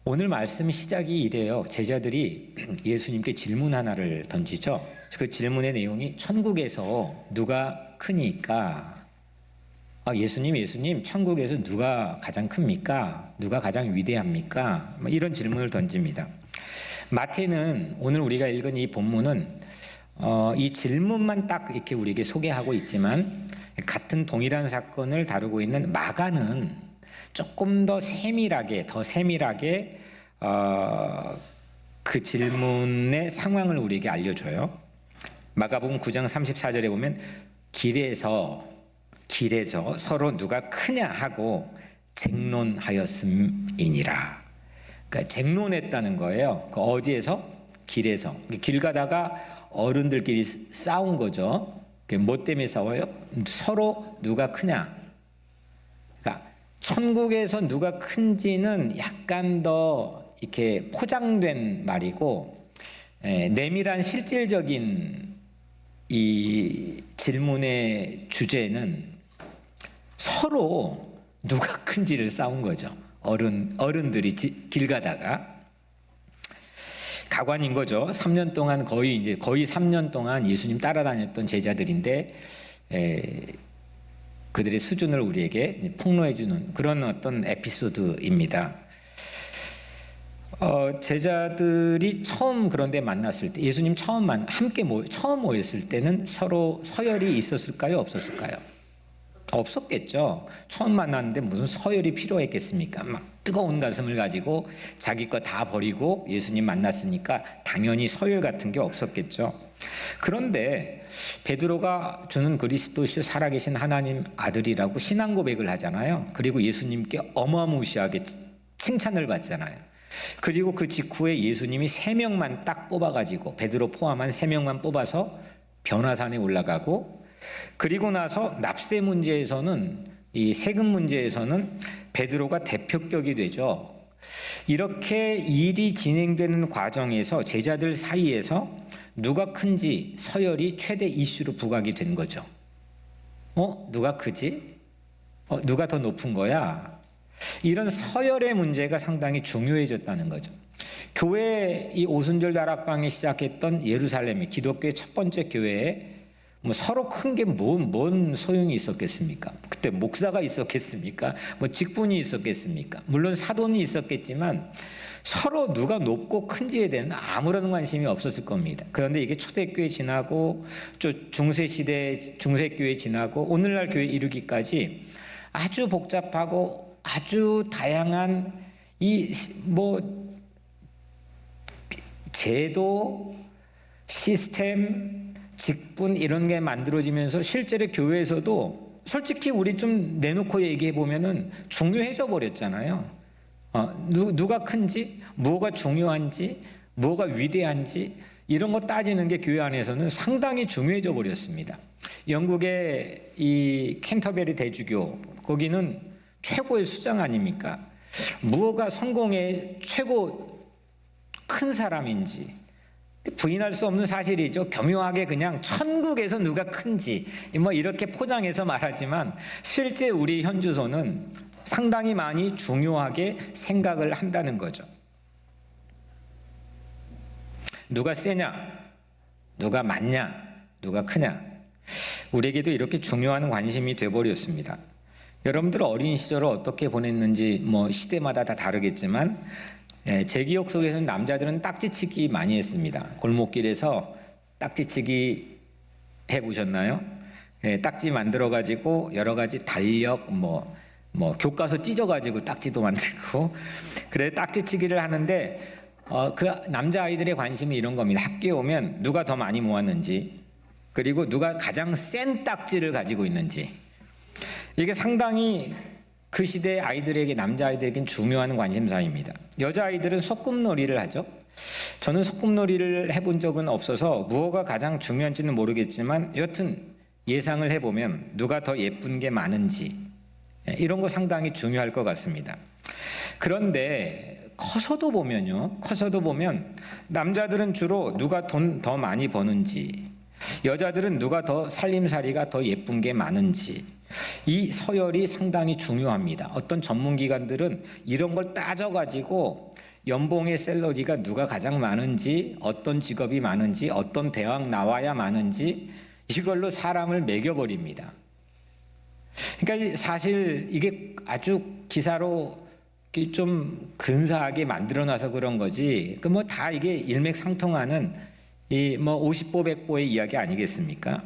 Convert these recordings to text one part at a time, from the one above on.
오늘 말씀 시작이 이래요. 제자들이 예수님께 질문 하나를 던지죠. 그 질문의 내용이 천국에서 누가 크니까? 예수님, 천국에서 누가 가장 큽니까? 누가 가장 위대합니까? 이런 질문을 던집니다. 마태는 오늘 우리가 읽은 이 본문은 이 질문만 딱 이렇게 우리에게 소개하고 있지만 같은 동일한 사건을 다루고 있는 마가는 조금 더 세밀하게 그 질문의 상황을 우리에게 알려줘요. 마가복음 9장 34절에 보면 길에서 서로 누가 크냐 하고 쟁론하였음이니라. 그러니까 쟁론했다는 거예요. 어디에서? 길에서. 길 가다가 어른들끼리 싸운 거죠. 뭐 때문에 싸워요? 서로 누가 크냐. 그러니까 천국에서 누가 큰지는 약간 더 이렇게 포장된 말이고, 내밀한 실질적인 이 질문의 주제는 서로 누가 큰지를 싸운 거죠. 어른들이 길 가다가. 가관인 거죠. 3년 동안 거의 3년 동안 예수님 따라다녔던 제자들인데, 그들의 수준을 우리에게 폭로해 주는 그런 어떤 에피소드입니다. 제자들이 처음 그런데 만났을 때, 예수님 처음 모였을 때는 서로 서열이 있었을까요? 없었을까요? 없었겠죠. 처음 만났는데 무슨 서열이 필요했겠습니까? 막 뜨거운 가슴을 가지고 자기 거 다 버리고 예수님 만났으니까 당연히 서열 같은 게 없었겠죠. 그런데 베드로가 주는 그리스도시요 살아계신 하나님 아들이라고 신앙 고백을 하잖아요. 그리고 예수님께 어마무시하게 칭찬을 받잖아요. 그리고 그 직후에 예수님이 3명만 딱 뽑아가지고, 베드로 포함한 3명만 뽑아서 변화산에 올라가고, 그리고 나서 납세 문제에서는, 이 세금 문제에서는 베드로가 대표격이 되죠. 이렇게 일이 진행되는 과정에서 제자들 사이에서 누가 큰지 서열이 최대 이슈로 부각이 된 거죠. 누가 크지? 누가 더 높은 거야? 이런 서열의 문제가 상당히 중요해졌다는 거죠. 교회 이 오순절 다락방이 시작했던 예루살렘이 기독교의 첫 번째 교회에 서로 큰 게 뭔 소용이 있었겠습니까? 그때 목사가 있었겠습니까? 직분이 있었겠습니까? 물론 사돈이 있었겠지만 서로 누가 높고 큰지에 대한 아무런 관심이 없었을 겁니다. 그런데 이게 초대교회 지나고 중세시대 중세교회 지나고 오늘날 교회 이르기까지 아주 복잡하고 아주 다양한 제도, 시스템, 직분 이런 게 만들어지면서 실제로 교회에서도 솔직히 우리 좀 내놓고 얘기해 보면은 중요해져 버렸잖아요. 누가 큰지, 뭐가 중요한지, 뭐가 위대한지 이런 거 따지는 게 교회 안에서는 상당히 중요해져 버렸습니다. 영국의 이 캔터베리 대주교, 거기는 최고의 수장 아닙니까? 무엇가 성공의 최고 큰 사람인지 부인할 수 없는 사실이죠. 교묘하게 그냥 천국에서 누가 큰지 이렇게 포장해서 말하지만 실제 우리 현주소는 상당히 많이 중요하게 생각을 한다는 거죠. 누가 세냐? 누가 많냐? 누가 크냐? 우리에게도 이렇게 중요한 관심이 돼버렸습니다. 여러분들 어린 시절을 어떻게 보냈는지 시대마다 다 다르겠지만 제 기억 속에서는 남자들은 딱지치기 많이 했습니다. 골목길에서 딱지치기 해보셨나요? 딱지 만들어가지고 여러 가지 달력, 교과서 찢어가지고 딱지도 만들고, 그래 딱지치기를 하는데, 그 남자아이들의 관심이 이런 겁니다. 학교에 오면 누가 더 많이 모았는지, 그리고 누가 가장 센 딱지를 가지고 있는지. 이게 상당히 그 시대 아이들에게, 남자아이들에겐 중요한 관심사입니다. 여자아이들은 소꿉놀이를 하죠. 저는 소꿉놀이를 해본 적은 없어서 무엇가 가장 중요한지는 모르겠지만 여튼 예상을 해보면 누가 더 예쁜 게 많은지 이런 거 상당히 중요할 것 같습니다. 그런데 커서도 보면 남자들은 주로 누가 돈 더 많이 버는지, 여자들은 누가 더 살림살이가 더 예쁜 게 많은지, 이 서열이 상당히 중요합니다. 어떤 전문기관들은 이런 걸 따져가지고 연봉의 샐러리가 누가 가장 많은지, 어떤 직업이 많은지, 어떤 대학 나와야 많은지 이걸로 사람을 매겨버립니다. 그러니까 사실 이게 아주 기사로 좀 근사하게 만들어놔서 그런 거지. 그 뭐 다 이게 일맥상통하는 이 뭐 50보 100보의 이야기 아니겠습니까?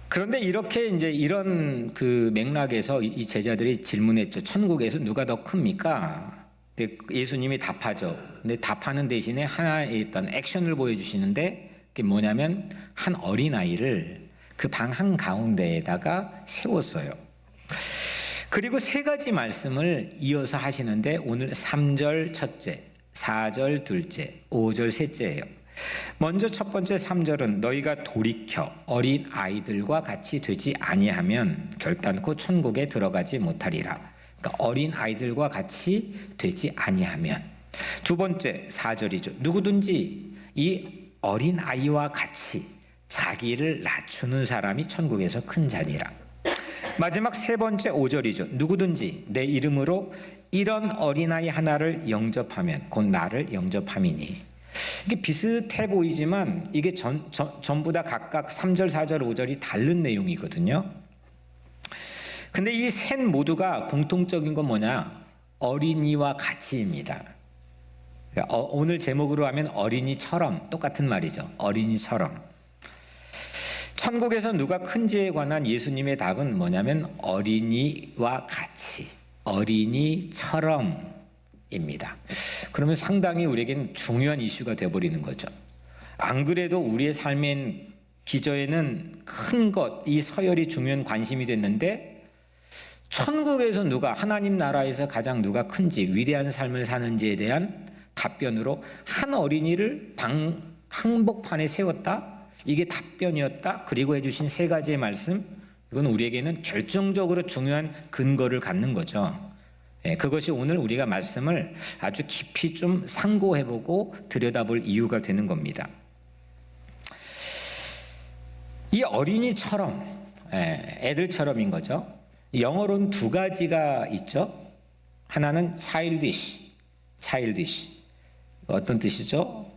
그런데 이렇게 이제 이런 그 맥락에서 이 제자들이 질문했죠. 천국에서 누가 더 큽니까? 근데 예수님이 답하죠. 근데 답하는 대신에 하나의 어떤 액션을 보여주시는데 그게 뭐냐면 한 어린아이를 그 방 한가운데에다가 세웠어요. 그리고 세 가지 말씀을 이어서 하시는데 오늘 3절 첫째, 4절 둘째, 5절 셋째예요. 먼저 첫 번째 3절은 너희가 돌이켜 어린 아이들과 같이 되지 아니하면 결단코 천국에 들어가지 못하리라. 그러니까 어린 아이들과 같이 되지 아니하면. 두 번째 4절이죠. 누구든지 이 어린 아이와 같이 자기를 낮추는 사람이 천국에서 큰 자니라. 마지막 세 번째 5절이죠. 누구든지 내 이름으로 이런 어린아이 하나를 영접하면 곧 나를 영접함이니. 이게 비슷해 보이지만 이게 전부 다 각각 3절, 4절, 5절이 다른 내용이거든요. 근데 이 셋 모두가 공통적인 건 뭐냐? 어린이와 같이입니다. 그러니까 오늘 제목으로 하면 어린이처럼, 똑같은 말이죠. 어린이처럼. 천국에서 누가 큰지에 관한 예수님의 답은 뭐냐면 어린이와 같이, 어린이처럼입니다. 그러면 상당히 우리에겐 중요한 이슈가 되어버리는 거죠. 안 그래도 우리의 삶의 기저에는 큰 것, 이 서열이 중요한 관심이 됐는데 천국에서 누가, 하나님 나라에서 가장 누가 큰지, 위대한 삶을 사는지에 대한 답변으로 한 어린이를 방 한복판에 세웠다? 이게 답변이었다. 그리고 해주신 세 가지의 말씀, 이건 우리에게는 결정적으로 중요한 근거를 갖는 거죠. 그것이 오늘 우리가 말씀을 아주 깊이 좀 상고해보고 들여다볼 이유가 되는 겁니다. 이 어린이처럼, 애들처럼인 거죠. 영어로는 두 가지가 있죠. 하나는 childish. 어떤 뜻이죠?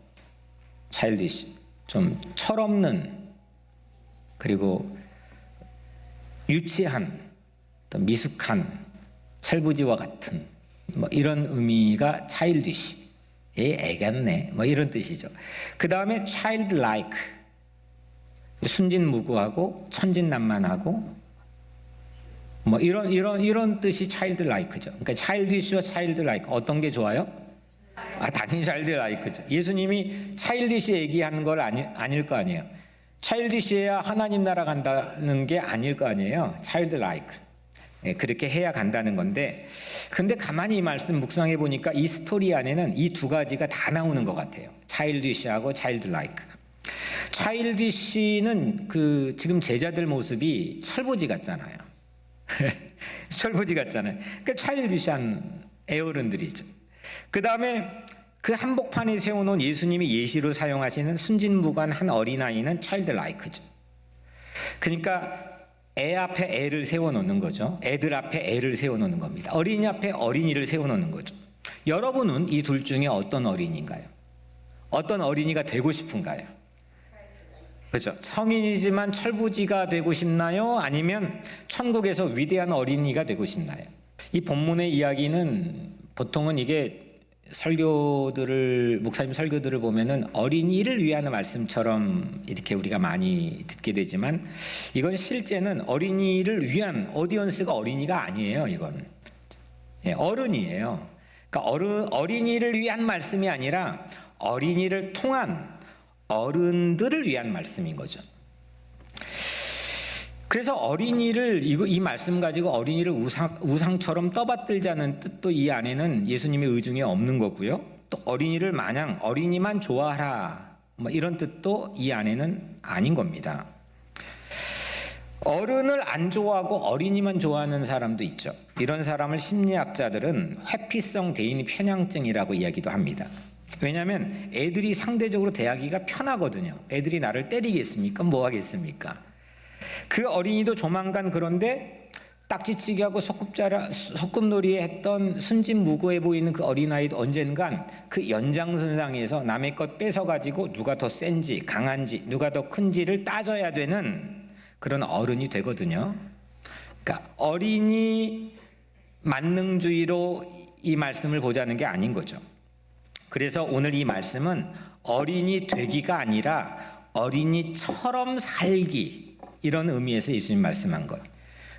childish. 좀 철없는, 그리고 유치한, 미숙한, 철부지와 같은 뭐 이런 의미가 childish, 애 같네, 뭐 이런 뜻이죠. 그 다음에 childlike, 순진무구하고 천진난만하고 뭐 이런 뜻이 childlike죠. 그러니까 childish와 childlike 어떤 게 좋아요? 당연히 childlike죠. 예수님이 childish 얘기하는 걸 아닐 거 아니에요. childish해야 하나님 나라 간다는 게 아닐 거 아니에요. childlike. 그렇게 해야 간다는 건데, 근데 가만히 이 말씀 묵상해 보니까 이 스토리 안에는 이 두 가지가 다 나오는 것 같아요. childish하고 childlike. childish는 그 지금 제자들 모습이 철부지 같잖아요. 철부지 같잖아요. 그러니까 childish한 애어른들이죠. 그 다음에 그 한복판에 세워놓은 예수님이 예시로 사용하시는 순진무구한 한 어린아이는 childlike죠. 그러니까 애 앞에 애를 세워놓는 거죠. 애들 앞에 애를 세워놓는 겁니다. 어린이 앞에 어린이를 세워놓는 거죠. 여러분은 이 둘 중에 어떤 어린이인가요? 어떤 어린이가 되고 싶은가요? 그렇죠. 성인이지만 철부지가 되고 싶나요? 아니면 천국에서 위대한 어린이가 되고 싶나요? 이 본문의 이야기는 보통은 이게 목사님 설교들을 보면은 어린이를 위한 말씀처럼 이렇게 우리가 많이 듣게 되지만 이건 실제는 어린이를 위한, 오디언스가 어린이가 아니에요. 이건 어른이에요. 그러니까 어린이를 위한 말씀이 아니라 어린이를 통한 어른들을 위한 말씀인 거죠. 그래서 어린이를 이 말씀 가지고 어린이를 우상처럼 떠받들자는 뜻도 이 안에는 예수님의 의중에 없는 거고요. 또 어린이를 마냥 어린이만 좋아하라 뭐 이런 뜻도 이 안에는 아닌 겁니다. 어른을 안 좋아하고 어린이만 좋아하는 사람도 있죠. 이런 사람을 심리학자들은 회피성 대인 편향증이라고 이야기도 합니다. 왜냐하면 애들이 상대적으로 대하기가 편하거든요. 애들이 나를 때리겠습니까? 뭐 하겠습니까? 그 어린이도 조만간 그런데 딱지치기 하고 소꿉놀이 했던 순진무구해 보이는 그 어린아이도 언젠간 그 연장선상에서 남의 것 뺏어가지고 누가 더 센지 강한지 누가 더 큰지를 따져야 되는 그런 어른이 되거든요. 그러니까 어린이 만능주의로 이 말씀을 보자는 게 아닌 거죠. 그래서 오늘 이 말씀은 어린이 되기가 아니라 어린이처럼 살기, 이런 의미에서 예수님 말씀한 거예요.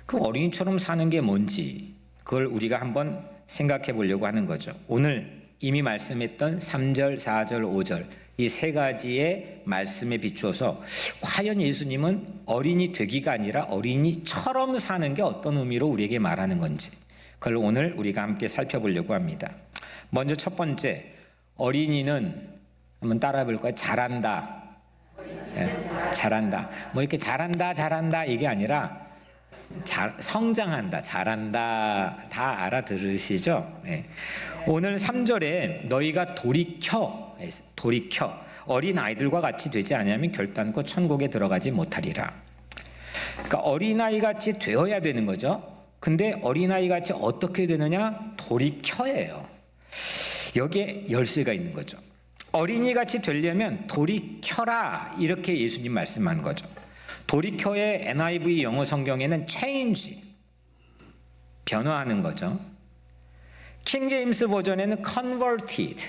그럼 어린이처럼 사는 게 뭔지 그걸 우리가 한번 생각해 보려고 하는 거죠. 오늘 이미 말씀했던 3절, 4절, 5절 이 세 가지의 말씀에 비추어서 과연 예수님은 어린이 되기가 아니라 어린이처럼 사는 게 어떤 의미로 우리에게 말하는 건지 그걸 오늘 우리가 함께 살펴보려고 합니다. 먼저 첫 번째, 어린이는 한번 따라해 볼 거예요. 잘한다. 잘한다. 뭐 이렇게 잘한다 이게 아니라 성장한다, 잘한다, 다 알아들으시죠? 네. 오늘 3절에 너희가 돌이켜 어린 아이들과 같이 되지 아니하면 결단코 천국에 들어가지 못하리라. 그러니까 어린아이 같이 되어야 되는 거죠. 근데 어린아이 같이 어떻게 되느냐? 돌이켜예요. 여기에 열쇠가 있는 거죠. 어린이 같이 되려면 돌이켜라, 이렇게 예수님 말씀한 거죠. 돌이켜의 NIV 영어 성경에는 change, 변화하는 거죠. 킹 제임스 버전에는 converted,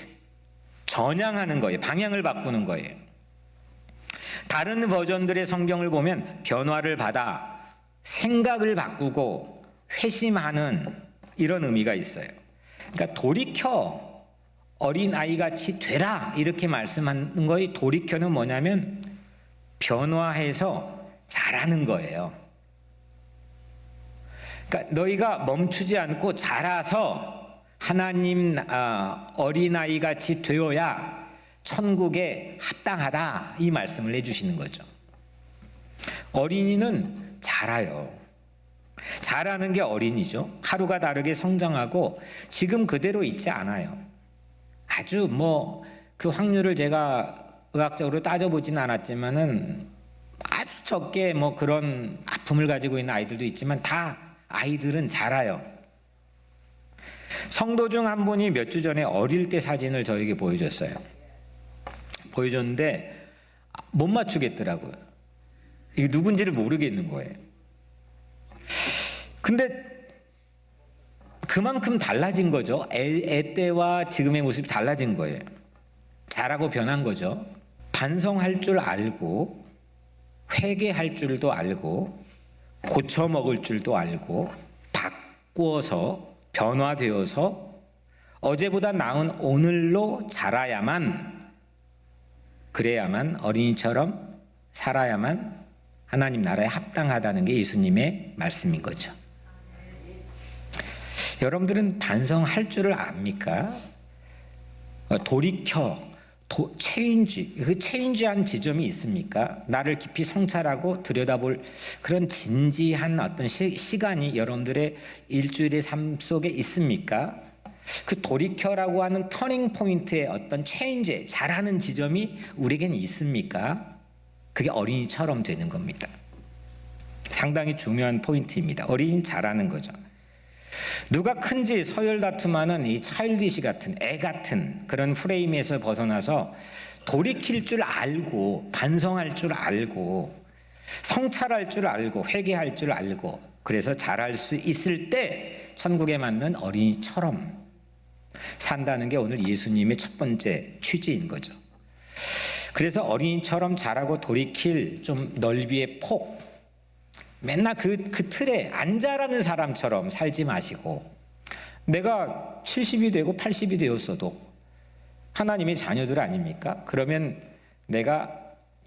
전향하는 거예요. 방향을 바꾸는 거예요. 다른 버전들의 성경을 보면 변화를 받아 생각을 바꾸고 회심하는 이런 의미가 있어요. 그러니까 돌이켜 어린아이같이 되라, 이렇게 말씀하는 거예요. 돌이켜는 뭐냐면 변화해서 자라는 거예요. 그러니까 너희가 멈추지 않고 자라서 하나님 어린아이 같이 되어야 천국에 합당하다, 이 말씀을 해주시는 거죠. 어린이는 자라요. 자라는 게 어린이죠. 하루가 다르게 성장하고 지금 그대로 있지 않아요. 아주 그 확률을 제가 의학적으로 따져보진 않았지만은 아주 적게 그런 아픔을 가지고 있는 아이들도 있지만 다 아이들은 자라요. 성도 중 한 분이 몇 주 전에 어릴 때 사진을 저에게 보여줬어요. 보여줬는데 못 맞추겠더라고요. 이게 누군지를 모르겠는 거예요. 근데 그만큼 달라진 거죠. 애 때와 지금의 모습이 달라진 거예요. 자라고 변한 거죠. 반성할 줄 알고 회개할 줄도 알고 고쳐먹을 줄도 알고 바꾸어서 변화되어서 어제보다 나은 오늘로 자라야만, 그래야만 어린이처럼 살아야만 하나님 나라에 합당하다는 게 예수님의 말씀인 거죠. 여러분들은 반성할 줄을 압니까? 돌이켜 체인지, 그 체인지한 지점이 있습니까? 나를 깊이 성찰하고 들여다볼 그런 진지한 어떤 시간이 여러분들의 일주일의 삶 속에 있습니까? 그 돌이켜라고 하는 터닝 포인트의 어떤 체인지, 잘하는 지점이 우리에게는 있습니까? 그게 어린이처럼 되는 겁니다. 상당히 중요한 포인트입니다. 어린이는 잘하는 거죠. 누가 큰지 서열 다툼하는 이 차일디시 같은, 애 같은 그런 프레임에서 벗어나서 돌이킬 줄 알고 반성할 줄 알고 성찰할 줄 알고 회개할 줄 알고 그래서 잘할 수 있을 때 천국에 맞는 어린이처럼 산다는 게 오늘 예수님의 첫 번째 취지인 거죠. 그래서 어린이처럼 자라고 돌이킬 좀 넓이의 폭, 맨날 그 틀에 안 자라는 사람처럼 살지 마시고, 내가 70이 되고 80이 되었어도 하나님의 자녀들 아닙니까? 그러면 내가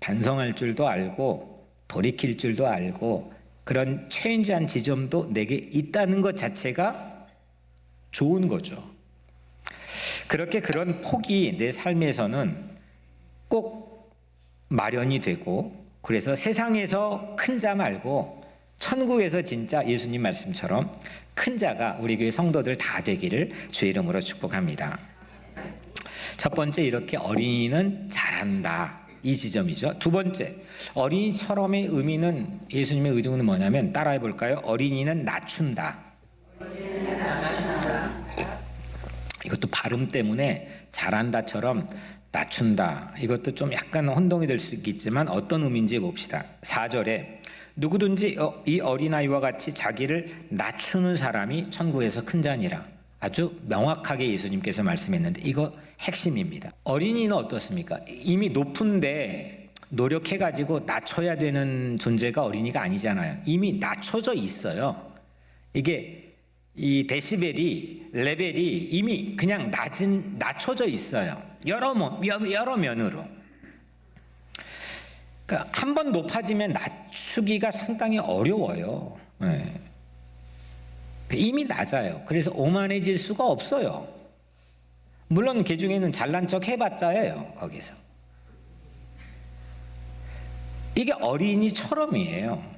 반성할 줄도 알고 돌이킬 줄도 알고 그런 체인지한 지점도 내게 있다는 것 자체가 좋은 거죠. 그렇게 그런 폭이 내 삶에서는 꼭 마련이 되고, 그래서 세상에서 큰 자 말고 천국에서 진짜 예수님 말씀처럼 큰 자가 우리 교회 성도들 다 되기를 주의 이름으로 축복합니다. 첫 번째, 이렇게 어린이는 잘한다. 이 지점이죠. 두 번째, 어린이처럼의 의미는, 예수님의 의중은 뭐냐면, 따라해 볼까요? 어린이는 낮춘다. 이것도 발음 때문에 잘한다처럼 낮춘다. 이것도 좀 약간 혼동이 될 수 있겠지만 어떤 의미인지 봅시다. 4절에 누구든지 이 어린아이와 같이 자기를 낮추는 사람이 천국에서 큰 자니라. 아주 명확하게 예수님께서 말씀했는데 이거 핵심입니다. 어린이는 어떻습니까? 이미 높은데 노력해가지고 낮춰야 되는 존재가 어린이가 아니잖아요. 이미 낮춰져 있어요. 이게 이 데시벨이, 레벨이 이미 그냥 낮춰져 있어요. 여러 면으로. 그러니까 한번 높아지면 낮추기가 상당히 어려워요. 네. 이미 낮아요. 그래서 오만해질 수가 없어요. 물론 그 중에는 잘난 척 해봤자예요. 거기서. 이게 어린이처럼이에요.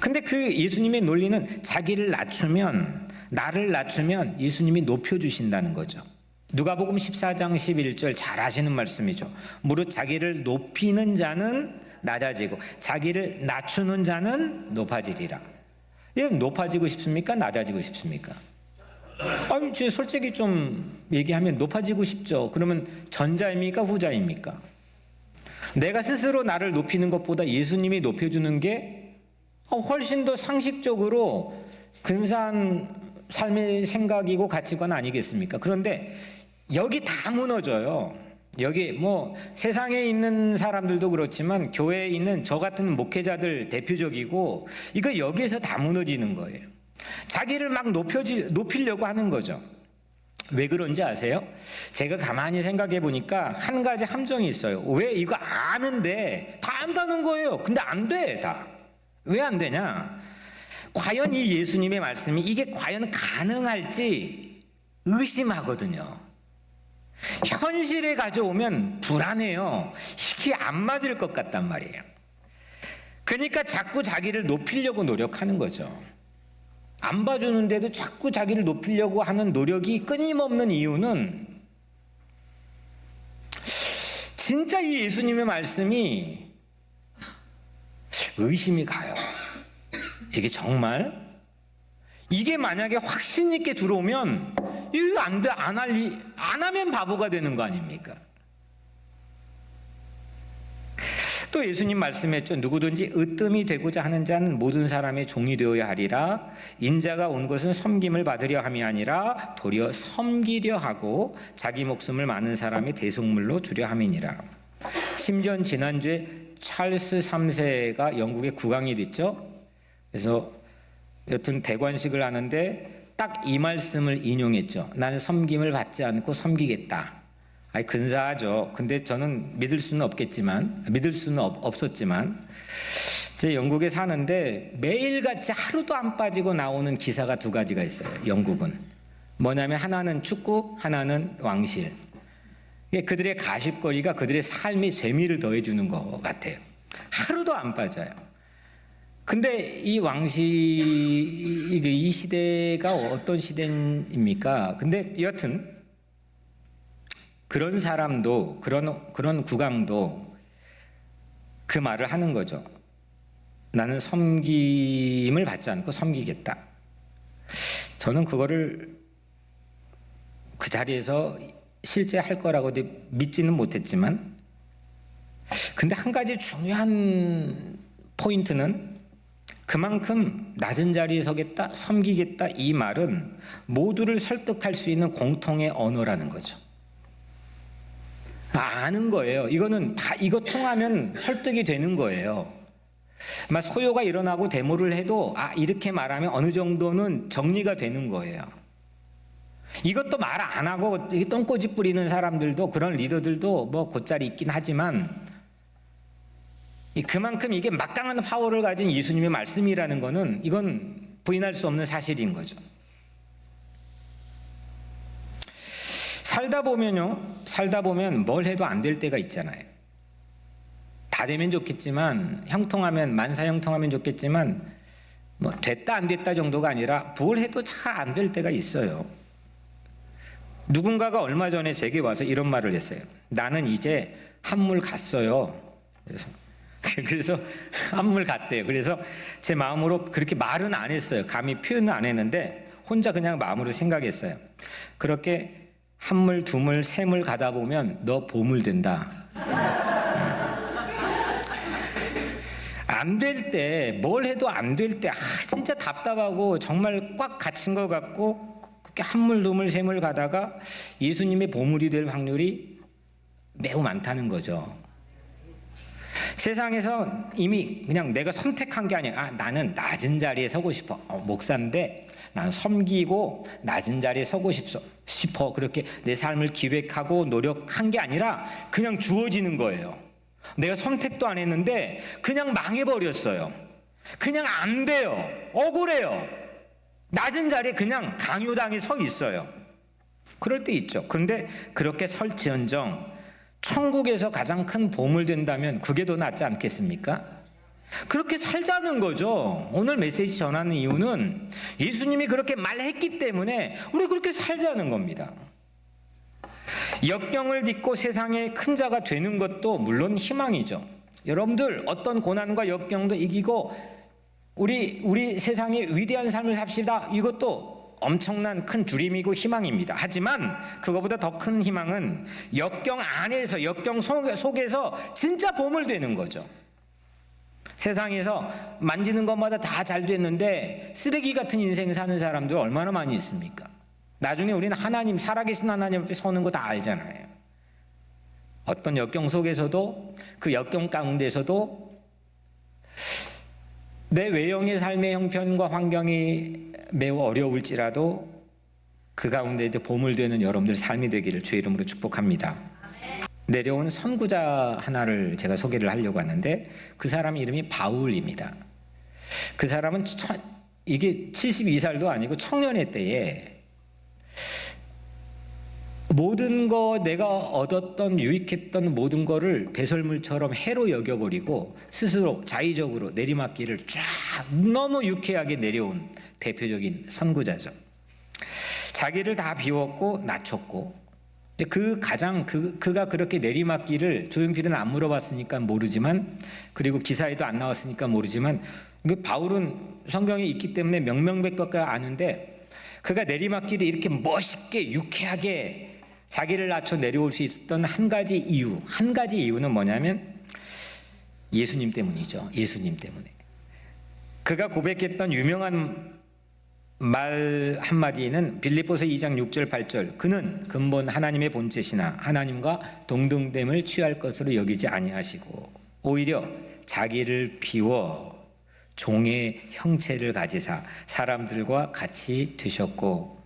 근데 그 예수님의 논리는 자기를 낮추면, 나를 낮추면 예수님이 높여주신다는 거죠. 누가복음 14장 11절 잘 아시는 말씀이죠. 무릇 자기를 높이는 자는 낮아지고 자기를 낮추는 자는 높아지리라. 여러분 높아지고 싶습니까? 낮아지고 싶습니까? 아니, 제 솔직히 좀 얘기하면 높아지고 싶죠. 그러면 전자입니까? 후자입니까? 내가 스스로 나를 높이는 것보다 예수님이 높여주는 게 훨씬 더 상식적으로 근사한 삶의 생각이고 가치관 아니겠습니까? 그런데 여기 다 무너져요. 여기 뭐 세상에 있는 사람들도 그렇지만 교회에 있는 저 같은 목회자들 대표적이고 이거 여기에서 다 무너지는 거예요. 자기를 막 높이려고 하는 거죠. 왜 그런지 아세요? 제가 가만히 생각해 보니까 한 가지 함정이 있어요. 왜 이거 아는데 다 안다는 거예요. 근데 안 돼, 다. 왜 안 되냐? 과연 이 예수님의 말씀이 이게 과연 가능할지 의심하거든요. 현실에 가져오면 불안해요. 이게 안 맞을 것 같단 말이에요. 그러니까 자꾸 자기를 높이려고 노력하는 거죠. 안 봐주는데도 자꾸 자기를 높이려고 하는 노력이 끊임없는 이유는 진짜 이 예수님의 말씀이 의심이 가요. 이게 정말? 이게 만약에 확신 있게 들어오면 이거 안 돼, 안 하면 바보가 되는 거 아닙니까? 또 예수님 말씀했죠. 누구든지 으뜸이 되고자 하는 자는 모든 사람의 종이 되어야 하리라. 인자가 온 것은 섬김을 받으려 함이 아니라 도리어 섬기려 하고 자기 목숨을 많은 사람의 대속물로 주려 함이니라. 심지어 지난주에 찰스 3세가 영국의 국왕이 됐죠. 그래서 여튼 대관식을 하는데 딱 이 말씀을 인용했죠. 나는 섬김을 받지 않고 섬기겠다. 아니 근사하죠. 근데 저는 믿을 수는 없었지만 제 영국에 사는데 매일같이 하루도 안 빠지고 나오는 기사가 두 가지가 있어요. 영국은 뭐냐면 하나는 축구, 하나는 왕실. 그들의 가십거리가 그들의 삶의 재미를 더해주는 것 같아요. 하루도 안 빠져요. 근데 이 이 시대가 어떤 시대입니까? 근데 여튼 그런 사람도 그런 국왕도 그 말을 하는 거죠. 나는 섬김을 받지 않고 섬기겠다. 저는 그거를 그 자리에서 실제 할 거라고 믿지는 못했지만, 근데 한 가지 중요한 포인트는 그만큼 낮은 자리에 서겠다, 섬기겠다 이 말은 모두를 설득할 수 있는 공통의 언어라는 거죠. 아는 거예요. 이거는 다 이거 통하면 설득이 되는 거예요. 아마 소요가 일어나고 데모를 해도 이렇게 말하면 어느 정도는 정리가 되는 거예요. 이것도 말 안 하고 똥꼬집 부리는 사람들도, 그런 리더들도 뭐 곧자리 있긴 하지만 그만큼 이게 막강한 파워를 가진 예수님의 말씀이라는 거는 이건 부인할 수 없는 사실인 거죠. 살다 보면 뭘 해도 안 될 때가 있잖아요. 다 되면 좋겠지만, 형통하면, 만사형통하면 좋겠지만 뭐 됐다 안 됐다 정도가 아니라 뭘 해도 잘 안 될 때가 있어요. 누군가가 얼마 전에 제게 와서 이런 말을 했어요. 나는 이제 한물 갔어요. 그래서 한물 갔대요. 그래서 제 마음으로 그렇게 말은 안 했어요. 감히 표현은 안 했는데 혼자 그냥 마음으로 생각했어요. 그렇게 한물, 두물, 세물 가다 보면 너 보물 된다. 안 될 때, 뭘 해도 안 될 때, 진짜 답답하고 정말 꽉 갇힌 것 같고 그렇게 한물, 두물, 세물 가다가 예수님의 보물이 될 확률이 매우 많다는 거죠. 세상에서 이미 그냥 내가 선택한 게 아니야. 나는 낮은 자리에 서고 싶어. 목사인데 난 섬기고 낮은 자리에 서고 싶어. 그렇게 내 삶을 기획하고 노력한 게 아니라 그냥 주어지는 거예요. 내가 선택도 안 했는데 그냥 망해버렸어요. 그냥 안 돼요. 억울해요. 낮은 자리에 그냥 강요당해 서 있어요. 그럴 때 있죠. 그런데 그렇게 설지언정 천국에서 가장 큰 보물 된다면 그게 더 낫지 않겠습니까? 그렇게 살자는 거죠. 오늘 메시지 전하는 이유는 예수님이 그렇게 말했기 때문에 우리 그렇게 살자는 겁니다. 역경을 딛고 세상의 큰 자가 되는 것도 물론 희망이죠. 여러분들 어떤 고난과 역경도 이기고 우리 세상의 위대한 삶을 삽시다. 이것도 엄청난 큰 주림이고 희망입니다. 하지만 그거보다 더 큰 희망은 역경 안에서, 역경 속에서 진짜 보물 되는 거죠. 세상에서 만지는 것마다 다 잘 됐는데 쓰레기 같은 인생 사는 사람들 얼마나 많이 있습니까? 나중에 우리는 하나님, 살아계신 하나님 앞에 서는 거 다 알잖아요. 어떤 역경 속에서도, 그 역경 가운데서도 내 외형의 삶의 형편과 환경이 매우 어려울지라도 그 가운데에도 보물되는 여러분들 삶이 되기를 주의 이름으로 축복합니다. 내려온 선구자 하나를 제가 소개를 하려고 하는데 그 사람 이름이 바울입니다. 그 사람은 이게 72살도 아니고 청년의 때에 모든 거 내가 얻었던 유익했던 모든 거를 배설물처럼 해로 여겨버리고 스스로 자의적으로 내리막길을 쫙 너무 유쾌하게 내려온 대표적인 선구자죠. 자기를 다 비웠고 낮췄고 그가 그렇게 내리막길을 조용필은 안 물어봤으니까 모르지만 그리고 기사에도 안 나왔으니까 모르지만 바울은 성경에 있기 때문에 명명백백하게 아는데 그가 내리막길을 이렇게 멋있게 유쾌하게 자기를 낮춰 내려올 수 있었던 한 가지 이유는 뭐냐면 예수님 때문이죠. 예수님 때문에. 그가 고백했던 유명한 말 한마디는 빌립보서 2장 6절 8절 그는 근본 하나님의 본체시나 하나님과 동등됨을 취할 것으로 여기지 아니하시고 오히려 자기를 비워 종의 형체를 가지사 사람들과 같이 되셨고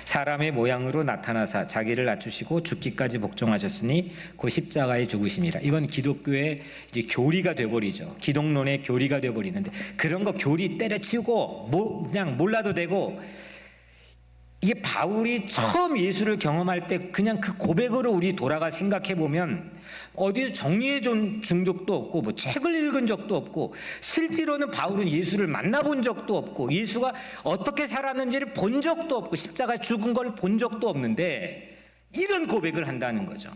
사람의 모양으로 나타나사 자기를 낮추시고 죽기까지 복종하셨으니 그 십자가에 죽으심이라. 이건 기독교의 이제 교리가 돼버리죠. 기독론의 교리가 돼버리는데 그런 거 교리 때려치우고 그냥 몰라도 되고 이게 바울이 처음 예수를 경험할 때 그냥 그 고백으로 우리 돌아가 생각해 보면 어디서 정리해 준 적도 없고 뭐 책을 읽은 적도 없고 실제로는 바울은 예수를 만나본 적도 없고 예수가 어떻게 살았는지를 본 적도 없고 십자가 죽은 걸 본 적도 없는데 이런 고백을 한다는 거죠.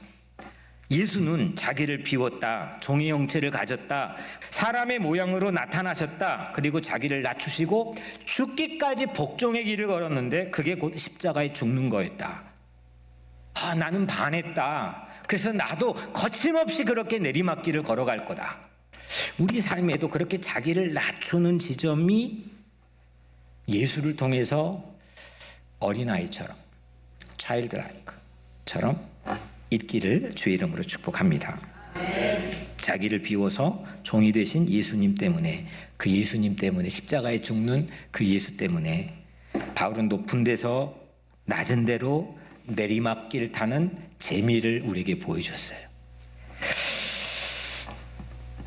예수는 자기를 비웠다. 종의 형체를 가졌다. 사람의 모양으로 나타나셨다. 그리고 자기를 낮추시고 죽기까지 복종의 길을 걸었는데 그게 곧 십자가에 죽는 거였다. 나는 반했다. 그래서 나도 거침없이 그렇게 내리막길을 걸어갈 거다. 우리 삶에도 그렇게 자기를 낮추는 지점이 예수를 통해서 어린아이처럼 차일드라이크처럼 있기를 주의 이름으로 축복합니다. 자기를 비워서 종이 되신 예수님 때문에 그 예수님 때문에 십자가에 죽는 그 예수 때문에 바울은 높은 데서 낮은 데로 내리막길 타는 재미를 우리에게 보여줬어요.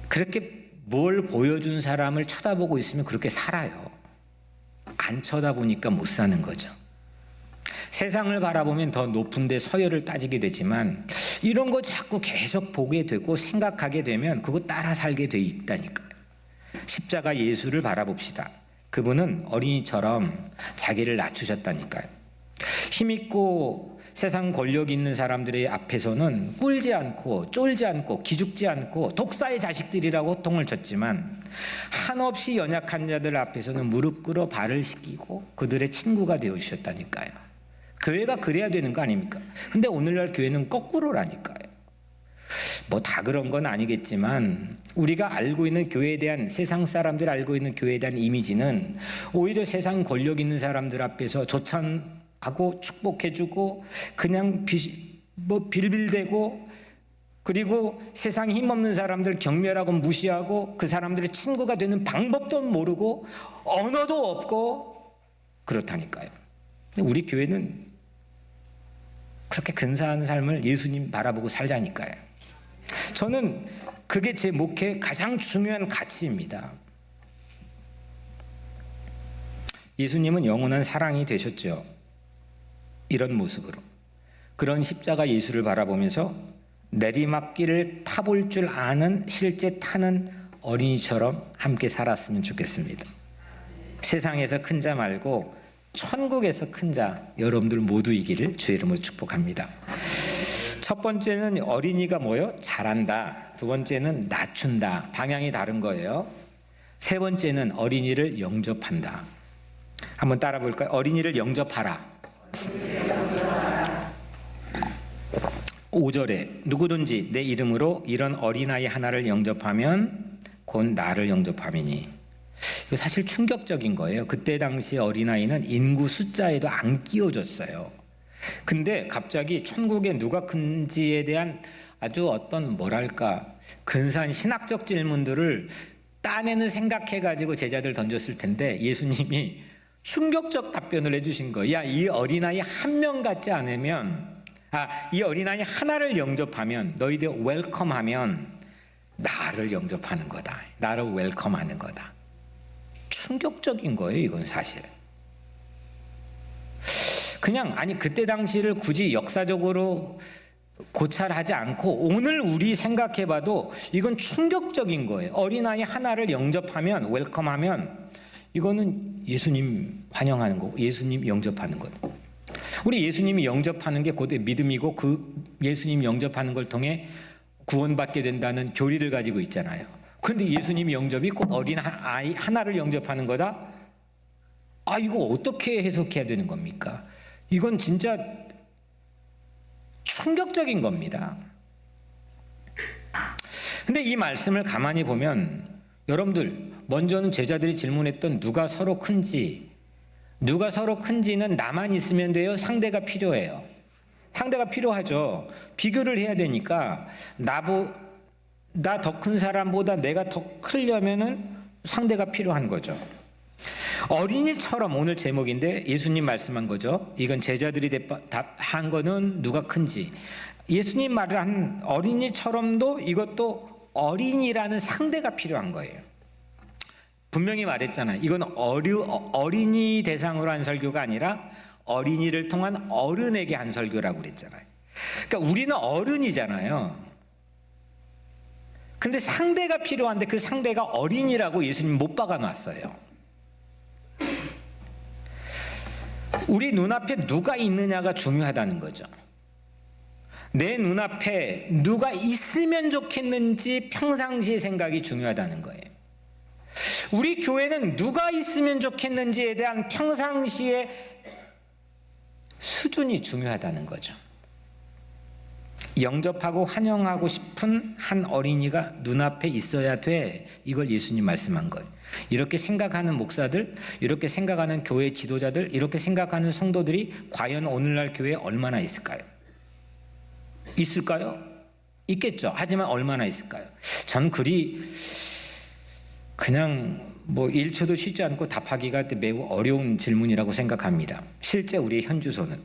그렇게 뭘 보여준 사람을 쳐다보고 있으면 그렇게 살아요. 안 쳐다보니까 못 사는 거죠. 세상을 바라보면 더 높은 데 서열을 따지게 되지만 이런 거 자꾸 계속 보게 되고 생각하게 되면 그거 따라 살게 돼 있다니까요. 십자가 예수를 바라봅시다. 그분은 어린이처럼 자기를 낮추셨다니까요. 힘있고 세상 권력 있는 사람들의 앞에서는 꿀지 않고 쫄지 않고 기죽지 않고 독사의 자식들이라고 호통을 쳤지만 한없이 연약한 자들 앞에서는 무릎 꿇어 발을 씻기고 그들의 친구가 되어주셨다니까요. 교회가 그래야 되는 거 아닙니까? 근데 오늘날 교회는 거꾸로라니까요. 뭐 다 그런 건 아니겠지만 우리가 알고 있는 교회에 대한, 세상 사람들이 알고 있는 교회에 대한 이미지는 오히려 세상 권력 있는 사람들 앞에서 조찬하고 축복해주고 그냥 빌빌대고, 그리고 세상에 힘없는 사람들 경멸하고 무시하고 그 사람들의 친구가 되는 방법도 모르고 언어도 없고 그렇다니까요. 근데 우리 교회는 그렇게 근사한 삶을 예수님 바라보고 살자니까요. 저는 그게 제 목회의 가장 중요한 가치입니다. 예수님은 영원한 사랑이 되셨죠. 이런 모습으로. 그런 십자가 예수를 바라보면서 내리막길을 타볼 줄 아는, 실제 타는 어린이처럼 함께 살았으면 좋겠습니다. 세상에서 큰 자 말고 천국에서 큰 자 여러분들 모두이기를 주의 이름으로 축복합니다. 첫 번째는 어린이가 뭐요? 잘한다. 두 번째는 낮춘다. 방향이 다른 거예요. 세 번째는 어린이를 영접한다. 한번 따라 볼까요? 어린이를 영접하라. 5절에 누구든지 내 이름으로 이런 어린아이 하나를 영접하면 곧 나를 영접함이니. 이거 사실 충격적인 거예요. 그때 당시 어린아이는 인구 숫자에도 안 끼워졌어요. 근데 갑자기 천국에 누가 큰지에 대한 아주 어떤 뭐랄까 근사한 신학적 질문들을 딴에는 생각해가지고 제자들 던졌을 텐데 예수님이 충격적 답변을 해주신 거예요. 야, 이 어린아이 한 명 같지 않으면, 이 어린아이 하나를 영접하면, 너희들 웰컴하면 나를 영접하는 거다. 나를 웰컴하는 거다. 충격적인 거예요. 이건 사실. 그냥 그때 당시를 굳이 역사적으로 고찰하지 않고 오늘 우리 생각해봐도 이건 충격적인 거예요. 어린아이 하나를 영접하면, 웰컴하면 이거는 예수님 환영하는 거고 예수님 영접하는 거예요. 우리 예수님이 영접하는 게 곧 믿음이고 그 예수님 영접하는 걸 통해 구원받게 된다는 교리를 가지고 있잖아요. 그런데 예수님 영접이 곧 어린아이 하나를 영접하는 거다? 이거 어떻게 해석해야 되는 겁니까? 이건 진짜 충격적인 겁니다. 근데 이 말씀을 가만히 보면 여러분들, 먼저는 제자들이 질문했던 누가 서로 큰지는 나만 있으면 돼요? 상대가 필요해요? 상대가 필요하죠. 비교를 해야 되니까 나 더 큰 사람보다 내가 더 크려면은 상대가 필요한 거죠. 어린이처럼, 오늘 제목인데 예수님 말씀한 거죠. 이건 제자들이 한 거는 누가 큰지. 예수님 말을 한 어린이처럼도 이것도 어린이라는 상대가 필요한 거예요. 분명히 말했잖아요. 이건 어린이 대상으로 한 설교가 아니라 어린이를 통한 어른에게 한 설교라고 그랬잖아요. 그러니까 우리는 어른이잖아요. 근데 상대가 필요한데 그 상대가 어린이라고 예수님 못 박아놨어요. 우리 눈앞에 누가 있느냐가 중요하다는 거죠. 내 눈앞에 누가 있으면 좋겠는지 평상시의 생각이 중요하다는 거예요. 우리 교회는 누가 있으면 좋겠는지에 대한 평상시의 수준이 중요하다는 거죠. 영접하고 환영하고 싶은 한 어린이가 눈앞에 있어야 돼. 이걸 예수님 말씀한 거예요. 이렇게 생각하는 목사들, 이렇게 생각하는 교회 지도자들, 이렇게 생각하는 성도들이 과연 오늘날 교회에 얼마나 있을까요? 있을까요? 있겠죠. 하지만 얼마나 있을까요? 전 그냥 1초도 쉬지 않고 답하기가 매우 어려운 질문이라고 생각합니다. 실제 우리의 현주소는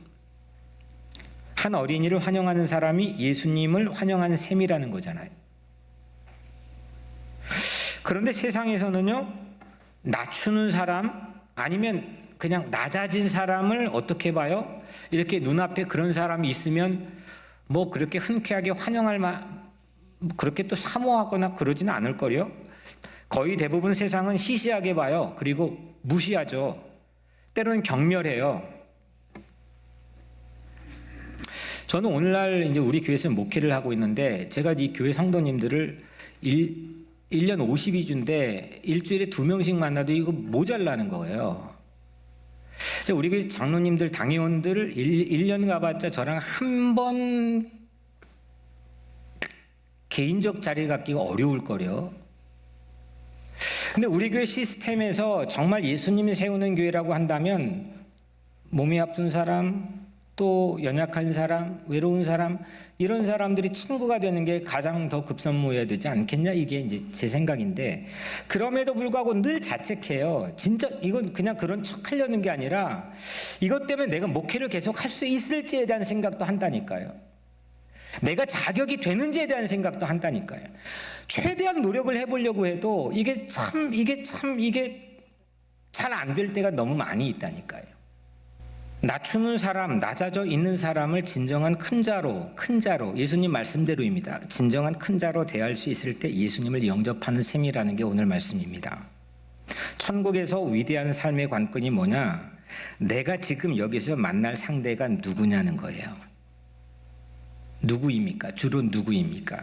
한 어린이를 환영하는 사람이 예수님을 환영하는 셈이라는 거잖아요. 그런데 세상에서는요, 낮추는 사람 아니면 그냥 낮아진 사람을 어떻게 봐요? 이렇게 눈앞에 그런 사람이 있으면 그렇게 흔쾌하게 환영할 그렇게 또 사모하거나 그러지는 않을 거요. 거의 대부분 세상은 시시하게 봐요. 그리고 무시하죠. 때로는 경멸해요. 저는 오늘날 이제 우리 교회에서 목회를 하고 있는데 제가 이 교회 성도님들을 1년 52주인데 일주일에 2명씩 만나도 이거 모자라는 거예요. 우리 교회 장로님들, 당회원들 1년 가봤자 저랑 한 번 개인적 자리 갖기가 어려울 거려. 근데 우리 교회 시스템에서 정말 예수님이 세우는 교회라고 한다면 몸이 아픈 사람, 또 연약한 사람, 외로운 사람, 이런 사람들이 친구가 되는 게 가장 더 급선무해야 되지 않겠냐, 이게 이제 제 생각인데, 그럼에도 불구하고 늘 자책해요. 진짜 이건 그냥 그런 척 하려는 게 아니라 이것 때문에 내가 목회를 계속 할 수 있을지에 대한 생각도 한다니까요. 내가 자격이 되는지에 대한 생각도 한다니까요. 최대한 노력을 해보려고 해도 이게 잘 안 될 때가 너무 많이 있다니까요. 낮추는 사람, 낮아져 있는 사람을 진정한 큰 자로 예수님 말씀대로입니다. 진정한 큰 자로 대할 수 있을 때 예수님을 영접하는 셈이라는 게 오늘 말씀입니다. 천국에서 위대한 삶의 관건이 뭐냐? 내가 지금 여기서 만날 상대가 누구냐는 거예요. 누구입니까? 주로 누구입니까?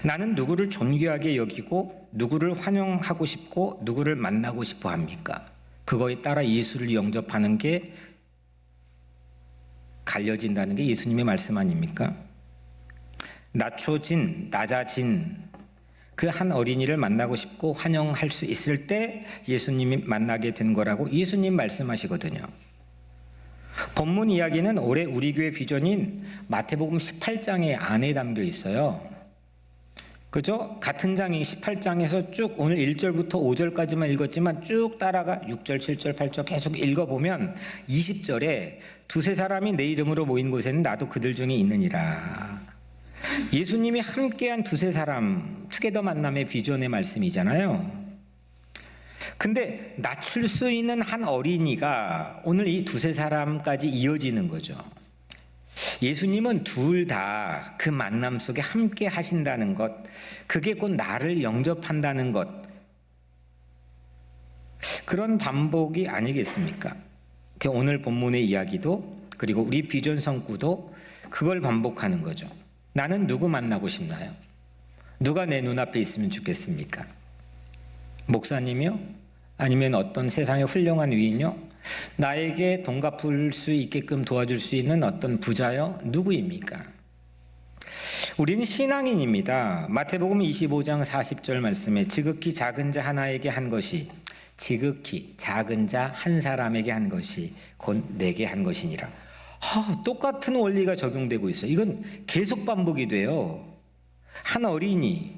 나는 누구를 존귀하게 여기고 누구를 환영하고 싶고 누구를 만나고 싶어 합니까? 그거에 따라 예수를 영접하는 게 갈려진다는 게 예수님의 말씀 아닙니까? 낮아진 그 한 어린이를 만나고 싶고 환영할 수 있을 때 예수님이 만나게 된 거라고 예수님 말씀하시거든요. 본문 이야기는 올해 우리 교회 비전인 마태복음 18장의 안에 담겨 있어요. 그죠? 같은 장이 18장에서 쭉 오늘 1절부터 5절까지만 읽었지만 쭉 따라가 6절, 7절, 8절 계속 읽어보면 20절에 두세 사람이 내 이름으로 모인 곳에는 나도 그들 중에 있느니라. 예수님이 함께한 두세 사람, 투게더 만남의 비전의 말씀이잖아요. 근데 낮출 수 있는 한 어린이가 오늘 이 두세 사람까지 이어지는 거죠. 예수님은 둘 다 그 만남 속에 함께 하신다는 것, 그게 곧 나를 영접한다는 것, 그런 반복이 아니겠습니까? 오늘 본문의 이야기도 그리고 우리 비전 성구도 그걸 반복하는 거죠. 나는 누구 만나고 싶나요? 누가 내 눈앞에 있으면 좋겠습니까? 목사님이요? 아니면 어떤 세상의 훌륭한 위인요? 나에게 돈 갚을 수 있게끔 도와줄 수 있는 어떤 부자요? 누구입니까? 우리는 신앙인입니다. 마태복음 25장 40절 말씀에 지극히 작은 자 하나에게 한 것이, 지극히 작은 자 한 사람에게 한 것이 곧 내게 한 것이니라. 똑같은 원리가 적용되고 있어요. 이건 계속 반복이 돼요. 한 어린이,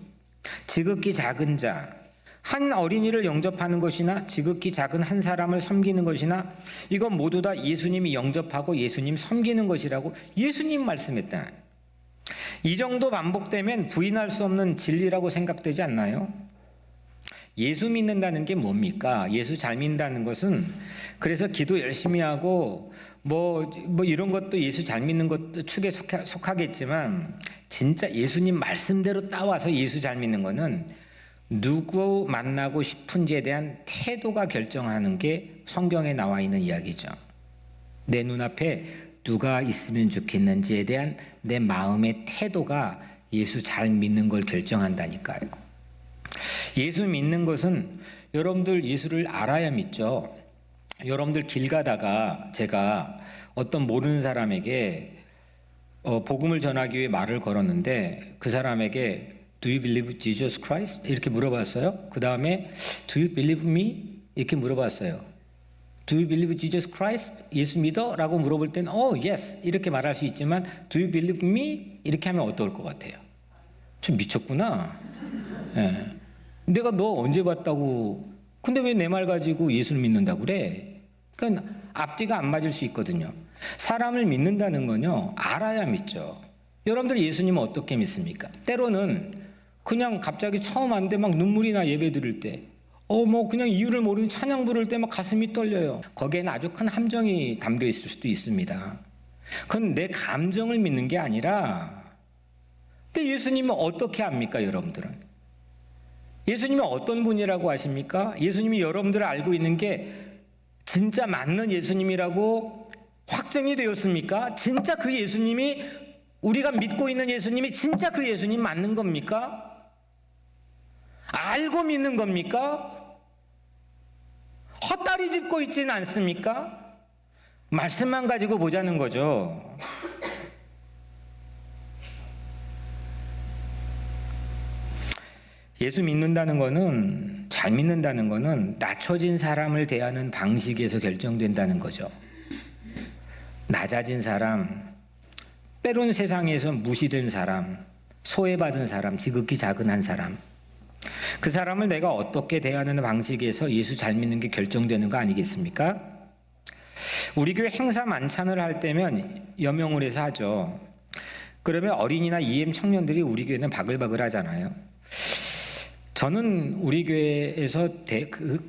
지극히 작은 자, 한 어린이를 영접하는 것이나 지극히 작은 한 사람을 섬기는 것이나 이건 모두 다 예수님이 영접하고 예수님 섬기는 것이라고 예수님 말씀했다. 이 정도 반복되면 부인할 수 없는 진리라고 생각되지 않나요? 예수 믿는다는 게 뭡니까? 예수 잘 믿는다는 것은 그래서 기도 열심히 하고 뭐 이런 것도 예수 잘 믿는 것도 축에 속하겠지만 진짜 예수님 말씀대로 따와서 예수 잘 믿는 거는 누구 만나고 싶은지에 대한 태도가 결정하는 게 성경에 나와 있는 이야기죠. 내 눈앞에 누가 있으면 좋겠는지에 대한 내 마음의 태도가 예수 잘 믿는 걸 결정한다니까요. 예수 믿는 것은 여러분들 예수를 알아야 믿죠. 여러분들 길 가다가 제가 어떤 모르는 사람에게 복음을 전하기 위해 말을 걸었는데 그 사람에게 Do you believe Jesus Christ? 이렇게 물어봤어요. 그 다음에 Do you believe me? 이렇게 물어봤어요. Do you believe Jesus Christ? 예수 믿어? 라고 물어볼 때는 yes 이렇게 말할 수 있지만 Do you believe me? 이렇게 하면 어떨 것 같아요? 좀 미쳤구나. 예. 내가 너 언제 봤다고, 근데 왜 내 말 가지고 예수를 믿는다고 그래? 그러니까 앞뒤가 안 맞을 수 있거든요. 사람을 믿는다는 건요, 알아야 믿죠. 여러분들 예수님은 어떻게 믿습니까? 때로는 그냥 갑자기 처음 왔는데 막 눈물이 나, 예배 드릴 때. 그냥 이유를 모르는 찬양 부를 때 막 가슴이 떨려요. 거기에는 아주 큰 함정이 담겨 있을 수도 있습니다. 그건 내 감정을 믿는 게 아니라, 근데 예수님은 어떻게 합니까, 여러분들은? 예수님이 어떤 분이라고 아십니까? 예수님이 여러분들을 알고 있는 게 진짜 맞는 예수님이라고 확증이 되었습니까? 진짜 그 예수님이, 우리가 믿고 있는 예수님이 진짜 그 예수님 맞는 겁니까? 알고 믿는 겁니까? 헛다리 짚고 있지는 않습니까? 말씀만 가지고 보자는 거죠. 예수 믿는다는 거는, 잘 믿는다는 거는 낮춰진 사람을 대하는 방식에서 결정된다는 거죠. 낮아진 사람, 때론 세상에서 무시된 사람, 소외받은 사람, 지극히 작은 한 사람, 그 사람을 내가 어떻게 대하는 방식에서 예수 잘 믿는 게 결정되는 거 아니겠습니까? 우리 교회 행사 만찬을 할 때면 여명을 해서 하죠. 그러면 어린이나 EM 청년들이 우리 교회는 바글바글 하잖아요. 저는 우리 교회에서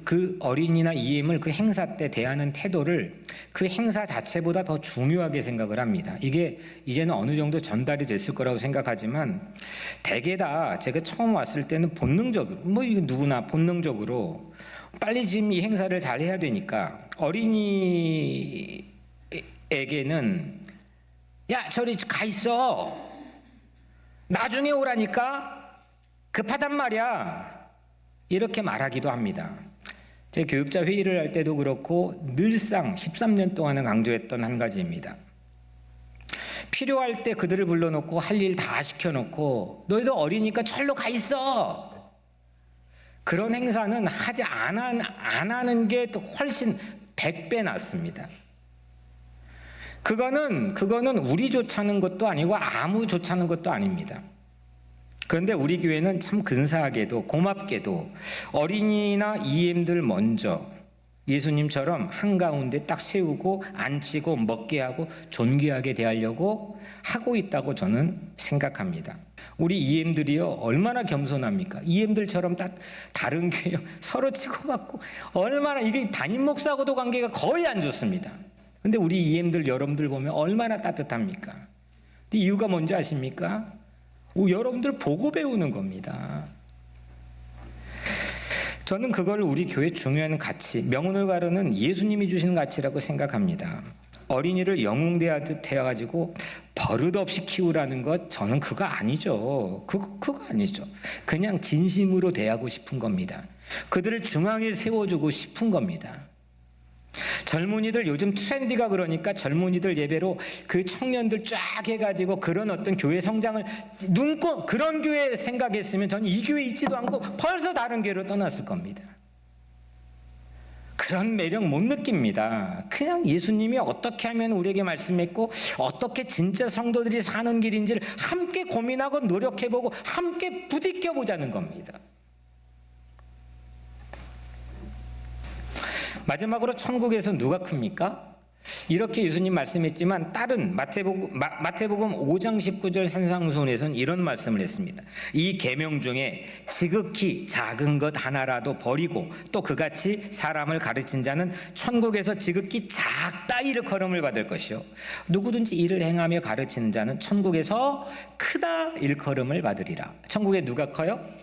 그 어린이나 EM을 그 행사 때 대하는 태도를 그 행사 자체보다 더 중요하게 생각을 합니다. 이게 이제는 어느 정도 전달이 됐을 거라고 생각하지만, 대개 다 제가 처음 왔을 때는 본능적으로, 이거 누구나 본능적으로 빨리 지금 이 행사를 잘 해야 되니까 어린이에게는 야, 저리 가 있어, 나중에 오라니까, 급하단 말이야, 이렇게 말하기도 합니다. 제 교육자 회의를 할 때도 그렇고 늘상 13년 동안은 강조했던 한 가지입니다. 필요할 때 그들을 불러놓고 할 일 다 시켜놓고 너희들 어리니까 절로 가 있어, 그런 행사는 하지 안 하는 게 훨씬 100배 낫습니다. 그거는 우리 좋자는 것도 아니고 아무 좋자는 것도 아닙니다. 그런데 우리 교회는 참 근사하게도 고맙게도 어린이나 EM들 먼저 예수님처럼 한가운데 딱 세우고 앉히고 먹게 하고 존귀하게 대하려고 하고 있다고 저는 생각합니다. 우리 EM들이요, 얼마나 겸손합니까? EM들처럼 딱 다른 교회 서로 치고받고, 얼마나, 이게 담임 목사하고도 관계가 거의 안 좋습니다. 근데 우리 EM들 여러분들 보면 얼마나 따뜻합니까? 근데 이유가 뭔지 아십니까? 여러분들 보고 배우는 겁니다. 저는 그걸 우리 교회 중요한 가치, 명운을 가르는 예수님이 주시는 가치라고 생각합니다. 어린이를 영웅대하듯 해가지고 버릇없이 키우라는 것, 저는 그거 아니죠. 그거 아니죠. 그냥 진심으로 대하고 싶은 겁니다. 그들을 중앙에 세워주고 싶은 겁니다. 젊은이들 요즘 트렌디가 그러니까 젊은이들 예배로 그 청년들 쫙 해가지고 그런 어떤 교회 성장을 눈꽃, 그런 교회 생각했으면 저는 이 교회 있지도 않고 벌써 다른 교회로 떠났을 겁니다. 그런 매력 못 느낍니다. 그냥 예수님이 어떻게 하면 우리에게 말씀했고 어떻게 진짜 성도들이 사는 길인지를 함께 고민하고 노력해보고 함께 부딪혀보자는 겁니다. 마지막으로 천국에서 누가 큽니까? 이렇게 예수님 말씀했지만 다른 마태복음 5장 19절 산상수훈에서는 이런 말씀을 했습니다. 이 계명 중에 지극히 작은 것 하나라도 버리고 또 그같이 사람을 가르친 자는 천국에서 지극히 작다 일컬음을 받을 것이요, 누구든지 이를 행하며 가르치는 자는 천국에서 크다 일컬음을 받으리라. 천국에 누가 커요?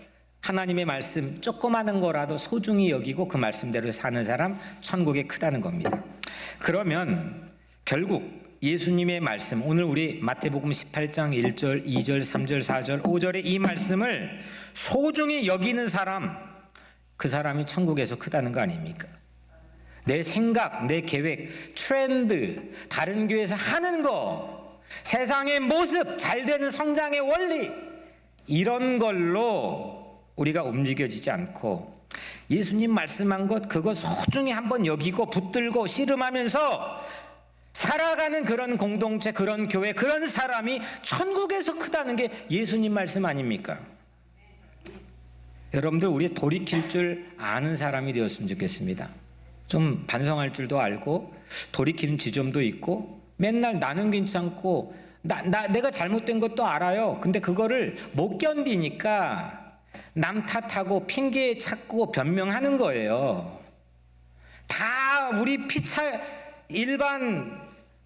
하나님의 말씀 조그마한 거라도 소중히 여기고 그 말씀대로 사는 사람, 천국에 크다는 겁니다. 그러면 결국 예수님의 말씀, 오늘 우리 마태복음 18장 1절, 2절, 3절, 4절, 5절의 이 말씀을 소중히 여기는 사람, 그 사람이 천국에서 크다는 거 아닙니까? 내 생각, 내 계획, 트렌드, 다른 교회에서 하는 거, 세상의 모습, 잘 되는 성장의 원리, 이런 걸로 우리가 움직여지지 않고 예수님 말씀한 것, 그거 소중히 한번 여기고 붙들고 씨름하면서 살아가는 그런 공동체, 그런 교회, 그런 사람이 천국에서 크다는 게 예수님 말씀 아닙니까? 여러분들, 우리 돌이킬 줄 아는 사람이 되었으면 좋겠습니다. 좀 반성할 줄도 알고 돌이키는 지점도 있고, 맨날 나는 괜찮고 내가 잘못된 것도 알아요. 근데 그거를 못 견디니까 남 탓하고 핑계 찾고 변명하는 거예요. 다 우리 일반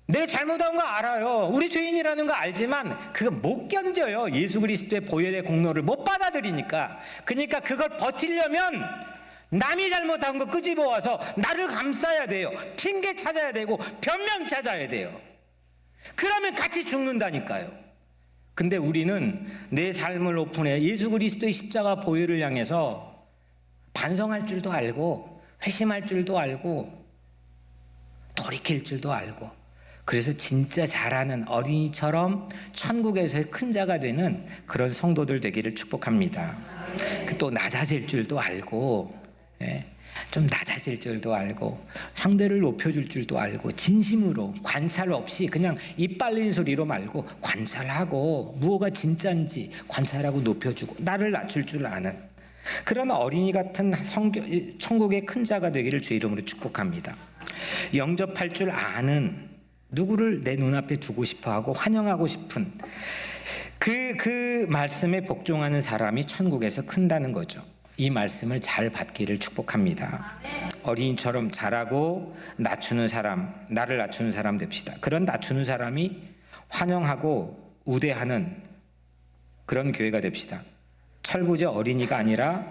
내 잘못한 거 알아요. 우리 죄인이라는 거 알지만 그거 못 견뎌요. 예수 그리스도의 보혈의 공로를 못 받아들이니까. 그러니까 그걸 버티려면 남이 잘못한 거 끄집어 와서 나를 감싸야 돼요. 핑계 찾아야 되고 변명 찾아야 돼요. 그러면 같이 죽는다니까요. 근데 우리는 내 삶을 오픈해 예수 그리스도의 십자가 보혈을 향해서 반성할 줄도 알고 회심할 줄도 알고 돌이킬 줄도 알고, 그래서 진짜 잘하는 어린이처럼 천국에서의 큰 자가 되는 그런 성도들 되기를 축복합니다. 또 낮아질 줄도 알고, 좀 낮아질 줄도 알고, 상대를 높여줄 줄도 알고, 진심으로 관찰 없이 그냥 입 빨린 소리로 말고 관찰하고 무엇가 진짜인지 관찰하고 높여주고 나를 낮출 줄 아는 그런 어린이 같은 천국의 큰 자가 되기를 주 이름으로 축복합니다. 영접할 줄 아는, 누구를 내 눈앞에 두고 싶어하고 환영하고 싶은 그 말씀에 복종하는 사람이 천국에서 큰다는 거죠. 이 말씀을 잘 받기를 축복합니다. 어린이처럼 잘하고 낮추는 사람, 나를 낮추는 사람 됩시다. 그런 낮추는 사람이 환영하고 우대하는 그런 교회가 됩시다. 철부지 어린이가 아니라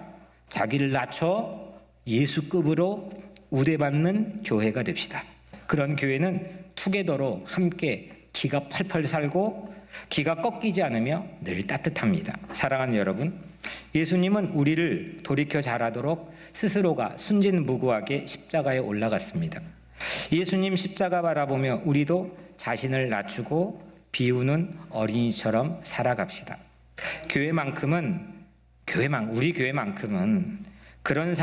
자기를 낮춰 예수급으로 우대받는 교회가 됩시다. 그런 교회는 투게더로 함께 기가 펄펄 살고 기가 꺾이지 않으며 늘 따뜻합니다. 사랑하는 여러분, 예수님은 우리를 돌이켜 잘하도록 스스로가 순진무구하게 십자가에 올라갔습니다. 예수님 십자가 바라보며 우리도 자신을 낮추고 비우는 어린이처럼 살아갑시다. 우리 교회만큼은 그런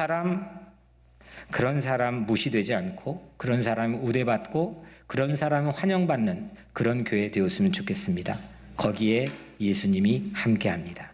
사람 무시되지 않고, 그런 사람이 우대받고, 그런 사람이 환영받는 그런 교회 되었으면 좋겠습니다. 거기에 예수님이 함께합니다.